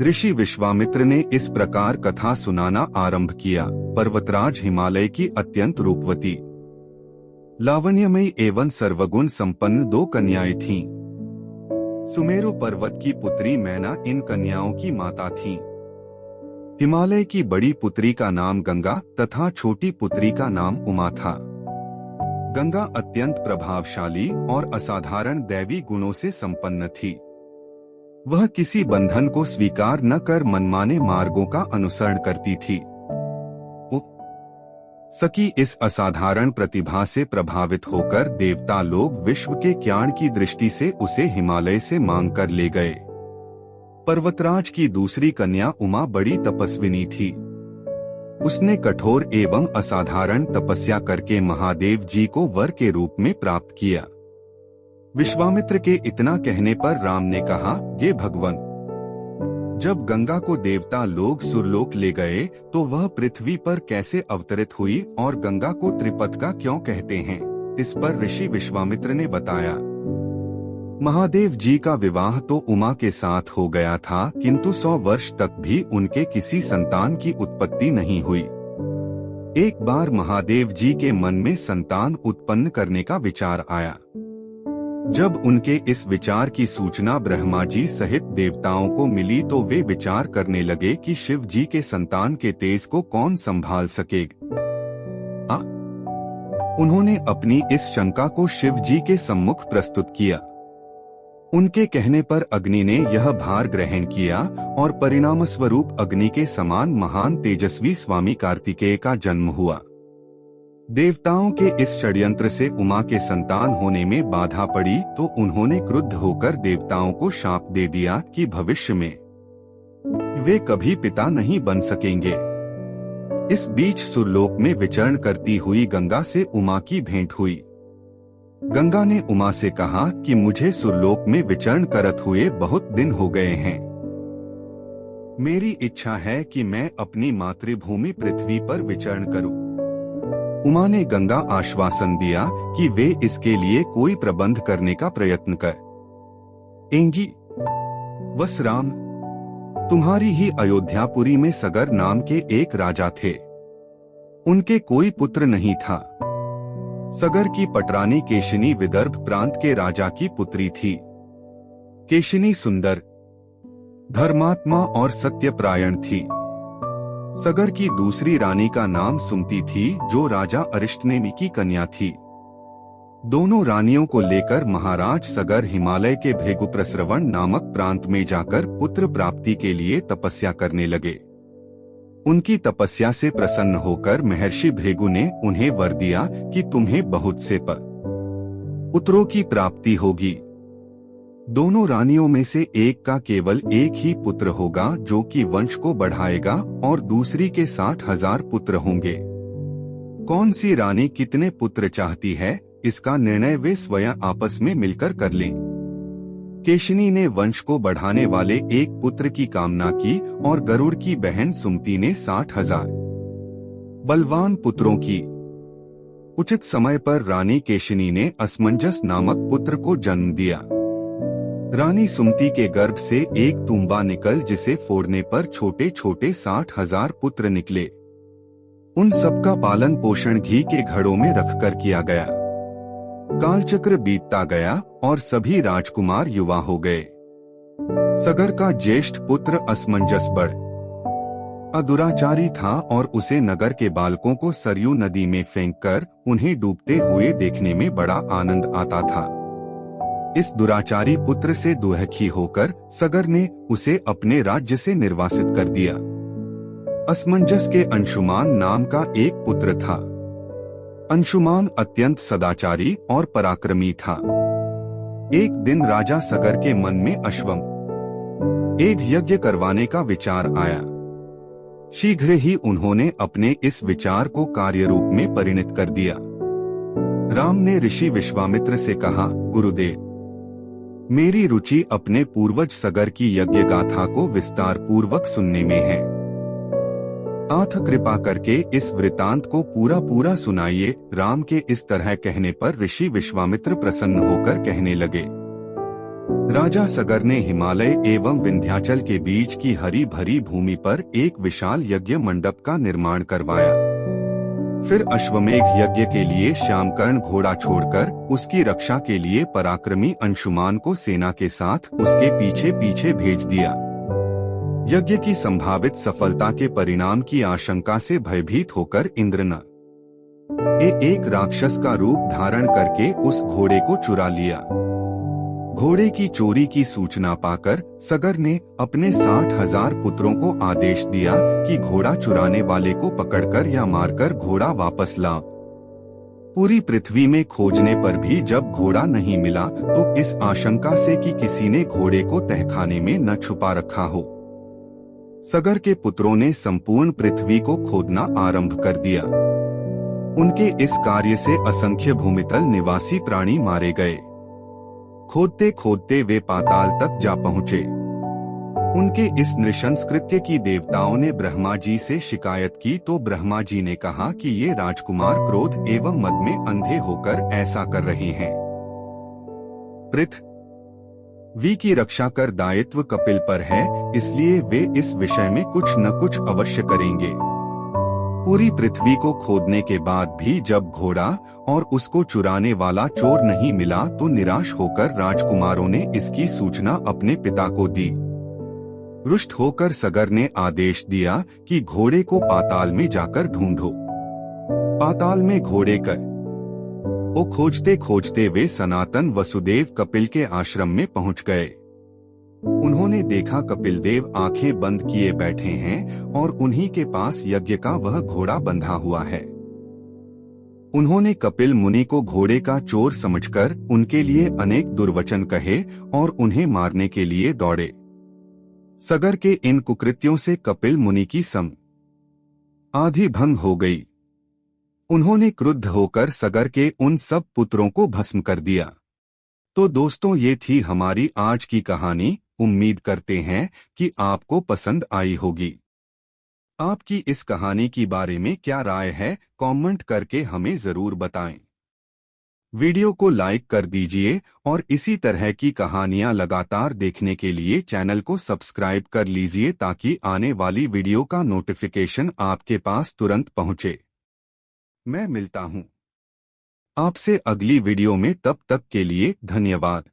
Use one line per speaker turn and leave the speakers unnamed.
ऋषि विश्वामित्र ने इस प्रकार कथा सुनाना आरंभ किया। पर्वतराज हिमालय की अत्यंत रूपवती, लावण्यमयी एवं सर्वगुण संपन्न 2 कन्याएं थीं। सुमेरु पर्वत की पुत्री मैना इन कन्याओं की माता थीं। हिमालय की बड़ी पुत्री का नाम गंगा तथा छोटी पुत्री का नाम उमा था। गंगा अत्यंत प्रभावशाली और असाधारण दैवी गुणों से संपन्न थी। वह किसी बंधन को स्वीकार न कर मनमाने मार्गों का अनुसरण करती थी। सकी इस असाधारण प्रतिभा से प्रभावित होकर देवता लोग विश्व के ज्ञान की दृष्टि से उसे हिमालय से मांग कर ले गए। पर्वतराज की दूसरी कन्या उमा बड़ी तपस्विनी थी। उसने कठोर एवं असाधारण तपस्या करके महादेव जी को वर के रूप में प्राप्त किया। विश्वामित्र के इतना कहने पर राम ने कहा, ये भगवान, जब गंगा को देवता लोग सुरलोक ले गए तो वह पृथ्वी पर कैसे अवतरित हुई और गंगा को त्रिपथका क्यों कहते हैं? इस पर ऋषि विश्वामित्र ने बताया, महादेव जी का विवाह तो उमा के साथ हो गया था, किंतु 100 वर्ष तक भी उनके किसी संतान की उत्पत्ति नहीं हुई। एक बार महादेव जी के मन में संतान उत्पन्न करने का विचार आया। जब उनके इस विचार की सूचना ब्रह्मा जी सहित देवताओं को मिली तो वे विचार करने लगे कि शिव जी के संतान के तेज को कौन संभाल सकेगा। उन्होंने अपनी इस शंका को शिव जी के सम्मुख प्रस्तुत किया। उनके कहने पर अग्नि ने यह भार ग्रहण किया और परिणाम स्वरूप अग्नि के समान महान तेजस्वी स्वामी कार्तिकेय का जन्म हुआ। देवताओं के इस षड्यंत्र से उमा के संतान होने में बाधा पड़ी तो उन्होंने क्रुद्ध होकर देवताओं को शाप दे दिया कि भविष्य में वे कभी पिता नहीं बन सकेंगे। इस बीच सुरलोक में विचरण करती हुई गंगा से उमा की भेंट हुई। गंगा ने उमा से कहा कि मुझे सुरलोक में विचरण करत हुए बहुत दिन हो गए हैं। मेरी इच्छा है कि मैं अपनी मातृभूमि पृथ्वी पर विचरण करूं। उमा ने गंगा आश्वासन दिया कि वे इसके लिए कोई प्रबंध करने का प्रयत्न करेंगी। बस राम, तुम्हारी ही अयोध्यापुरी में सगर नाम के एक राजा थे। उनके कोई पुत्र नहीं था। सगर की पटरानी केशिनी विदर्भ प्रांत के राजा की पुत्री थी। केशिनी सुंदर, धर्मात्मा और सत्यपरायण थी। सगर की दूसरी रानी का नाम सुमति थी, जो राजा अरिष्टनेमि की कन्या थी। दोनों रानियों को लेकर महाराज सगर हिमालय के भृगुप्रस्रवण नामक प्रांत में जाकर पुत्र प्राप्ति के लिए तपस्या करने लगे। उनकी तपस्या से प्रसन्न होकर महर्षि भृगु ने उन्हें वर दिया कि तुम्हें बहुत से पुत्रों की प्राप्ति होगी। दोनों रानियों में से एक का केवल एक ही पुत्र होगा जो कि वंश को बढ़ाएगा और दूसरी के 60,000 पुत्र होंगे। कौन सी रानी कितने पुत्र चाहती है, इसका निर्णय वे स्वयं आपस में मिलकर कर लें। केशिनी ने वंश को बढ़ाने वाले एक पुत्र की कामना की और गरुड़ की बहन सुमति ने 60,000 बलवान पुत्रों की। उचित समय पर रानी केशिनी ने असमंजस नामक पुत्र को जन्म दिया। रानी सुमति के गर्भ से एक तुम्बा निकल जिसे फोड़ने पर छोटे छोटे 60,000 पुत्र निकले। उन सबका पालन पोषण घी के घड़ों में रखकर किया गया। कालचक्र बीतता गया और सभी राजकुमार युवा हो गए। सगर का ज्येष्ठ पुत्र असमंजस बड़ दुराचारी था और उसे नगर के बालकों को सरयू नदी में फेंककर उन्हें डूबते हुए देखने में बड़ा आनंद आता था। इस दुराचारी पुत्र से दुखी होकर सगर ने उसे अपने राज्य से निर्वासित कर दिया। असमंजस के अंशुमान नाम का एक पुत्र था। अंशुमान अत्यंत सदाचारी और पराक्रमी था। एक दिन राजा सगर के मन में अश्वमेध एक यज्ञ करवाने का विचार आया। शीघ्र ही उन्होंने अपने इस विचार को कार्य रूप में परिणत कर दिया। राम ने ऋषि विश्वामित्र से कहा, गुरुदेव, मेरी रुचि अपने पूर्वज सगर की यज्ञ गाथा को विस्तार पूर्वक सुनने में है। आप कृपा करके इस वृतांत को पूरा सुनाइए। राम के इस तरह कहने पर ऋषि विश्वामित्र प्रसन्न होकर कहने लगे, राजा सगर ने हिमालय एवं विंध्याचल के बीच की हरी भरी भूमि पर एक विशाल यज्ञ मंडप का निर्माण करवाया। फिर अश्वमेघ यज्ञ के लिए श्यामकर्ण घोड़ा छोड़कर उसकी रक्षा के लिए पराक्रमी अंशुमान को सेना के साथ उसके पीछे पीछे भेज दिया। यज्ञ की संभावित सफलता के परिणाम की आशंका से भयभीत होकर इंद्र ने एक राक्षस का रूप धारण करके उस घोड़े को चुरा लिया। घोड़े की चोरी की सूचना पाकर सगर ने अपने 60,000 पुत्रों को आदेश दिया कि घोड़ा चुराने वाले को पकड़कर या मारकर घोड़ा वापस ला। पूरी पृथ्वी में खोजने पर भी जब घोड़ा नहीं मिला तो इस आशंका से कि किसी ने घोड़े को तहखाने में न छुपा रखा हो, सगर के पुत्रों ने संपूर्ण पृथ्वी को खोदना आरंभ कर दिया। उनके इस कार्य से असंख्य भूमितल निवासी प्राणी मारे गए। खोदते खोदते वे पाताल तक जा पहुँचे। उनके इस नृशंस कृत्य की देवताओं ने ब्रह्मा जी से शिकायत की तो ब्रह्मा जी ने कहा कि ये राजकुमार क्रोध एवं मद में अंधे होकर ऐसा कर रहे हैं। पृथ्वी की रक्षा कर दायित्व कपिल पर है, इसलिए वे इस विषय में कुछ न कुछ अवश्य करेंगे। पूरी पृथ्वी को खोदने के बाद भी जब घोड़ा और उसको चुराने वाला चोर नहीं मिला तो निराश होकर राजकुमारों ने इसकी सूचना अपने पिता को दी। रुष्ट होकर सगर ने आदेश दिया कि घोड़े को पाताल में जाकर ढूंढो। पाताल में घोड़े को खोजते खोजते वे सनातन वसुदेव कपिल के आश्रम में पहुंच गए। उन्होंने देखा कपिल देव आंखें बंद किए बैठे हैं और उन्हीं के पास यज्ञ का वह घोड़ा बंधा हुआ है। उन्होंने कपिल मुनि को घोड़े का चोर समझकर उनके लिए अनेक दुर्वचन कहे और उन्हें मारने के लिए दौड़े। सगर के इन कुकृत्यों से कपिल मुनि की आधी भंग हो गई। उन्होंने क्रुद्ध होकर सगर के उन सब पुत्रों को भस्म कर दिया। तो दोस्तों, ये थी हमारी आज की कहानी। उम्मीद करते हैं कि आपको पसंद आई होगी। आपकी इस कहानी के बारे में क्या राय है, कमेंट करके हमें जरूर बताएं। वीडियो को लाइक कर दीजिए और इसी तरह की कहानियां लगातार देखने के लिए चैनल को सब्सक्राइब कर लीजिए ताकि आने वाली वीडियो का नोटिफिकेशन आपके पास तुरंत पहुंचे। मैं मिलता हूं आपसे अगली वीडियो में, तब तक के लिए धन्यवाद।